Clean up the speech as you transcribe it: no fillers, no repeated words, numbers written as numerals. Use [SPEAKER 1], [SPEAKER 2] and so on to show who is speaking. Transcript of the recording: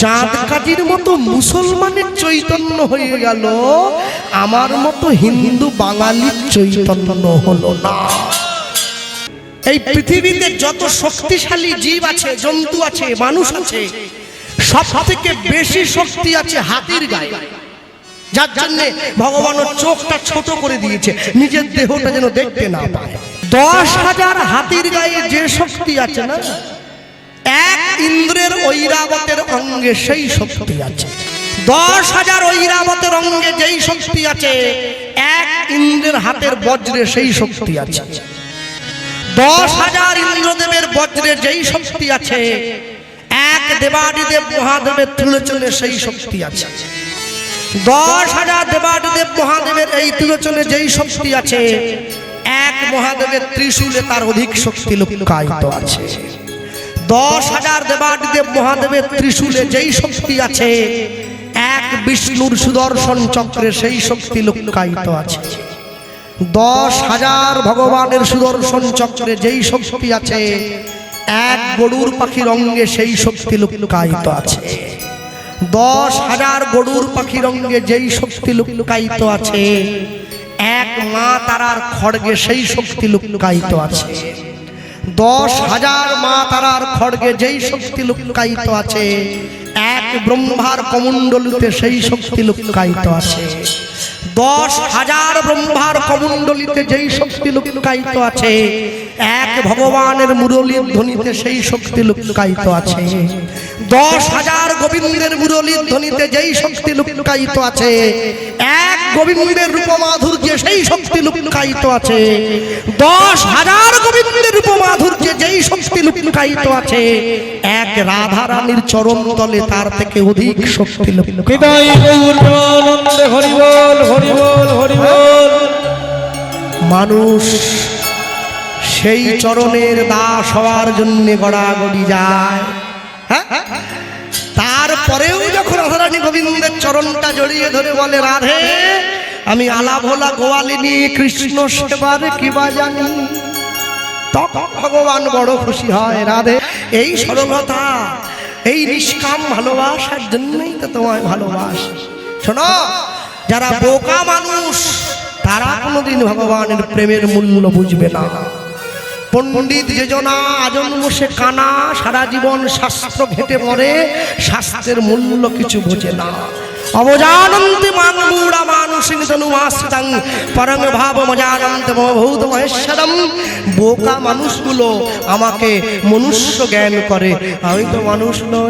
[SPEAKER 1] চাঁদ কাজীর মতো মুসলমানের চৈতন্য হয়ে গেল, আমার মতো হিন্দু বাঙালির চৈতন্য হলো না। এই পৃথিবীতে যত শক্তিশালী জীব আছে, জন্তু আছে, মানুষ আছে, সব থেকে বেশি শক্তি আছে হাতির গায়ে, যার জন্য ভগবানের চোখটা ছোট করে দিয়েছে, নিজের দেহটা যেন দেখতে না পায়। 10,000 হাতির গায়ে যে শক্তি আছে না, এক ইন্দ্রের ঐরাবতের অঙ্গে সেই শক্তি আছে। 10,000 ঐরাবতের অঙ্গে যেই শক্তি আছে, এক ইন্দ্রের হাতের বজ্রে সেই শক্তি আছে। 10,000 ইন্দ্রদেবের বজ্রে যেই শক্তি আছে, এক দেবাদিদেব মহাদেবের ত্রিলোচনে সেই শক্তি আছে। 10,000 দেবাদিদেব মহাদেবের এই ত্রিলোচনে যেই শক্তি আছে, এক মহাদেবের ত্রিশূলে তার অধিক শক্তি লুকায়িত আছে। 10,000 দেবাদিদেব মহাদেবের ত্রিশূলে যেই শক্তি আছে, এক বিষ্ণুর সুদর্শন চক্রে সেই শক্তি লুকায়িত আছে। 10,000 ভগবানের সুদর্শন চক্রে যেই শক্তি আছে, এক গরুর পাখির অঙ্গে সেই শক্তি লুকায়িত আছে। 10,000 গরুর পাখির অঙ্গে যেই শক্তি লুকায়িত আছে, এক মা তারার খড়গে সেই শক্তি লুকায়িত আছে। 10,000 মা তারার খড়গে যেই শক্তি লুকায়িত আছে, এক ব্রহ্মার কমণ্ডলিতে সেই শক্তি লুকায়িত আছে। 10,000 ব্রহ্মার কমণ্ডলিতে যেই শক্তি লুকায়িত আছে, এক ভগবানের মুরলীর ধ্বনিতে সেই শক্তি লুকায়িত আছে। 10,000 গোবিন্দের মুরলীর ধ্বনিতে যেই শক্তি লুকায়িত আছে, এক গোবিন্দের রূপমাধুর্যে সেই শক্তি লুকায়িত আছে। 10,000 গোবিন্দের রূপমাধুর্যে যেই শক্তি লুকায়িত আছে, এক রাধা রানীর চরণ তলে তার থেকে অধিক শক্তি লুকায়িত। মানুষ সেই চরণের দাস হওয়ার জন্য গড়াগড়ি যায়। তারপরেও যখন রাধারানী গোবিন্দের চরণটা জড়িয়ে ধরে বলে, রাধে আমি আলা ভোলা গোয়ালিনী কৃষ্ণ সেবার কিবা জানি, তখন ভগবান বড় খুশি হয়। রাধে এই সরলতা, এই নিষ্কাম ভালোবাসার জন্যই তো তোমায় ভালোবাসি। শোনো, যারা বোকা মানুষ তারা কোনোদিন ভগবানের প্রেমের মূল্য বুঝবে না। পণ্ডিত যেজনা আজন্ম সে কানা, সারা জীবন শাস্ত্র ঘেটে মরে, শাস্ত্রের মূল্য কিছু বোঝে না। অবজানন্তি মাংমূঢ়া মানুষিং তনুমাশ্রিতাং পরং ভাবমজানন্তি ভূত মহেশ্বরম। বোকা মানুষগুলো আমাকে মনুষ্য জ্ঞান করে, আমি তো মানুষ নই।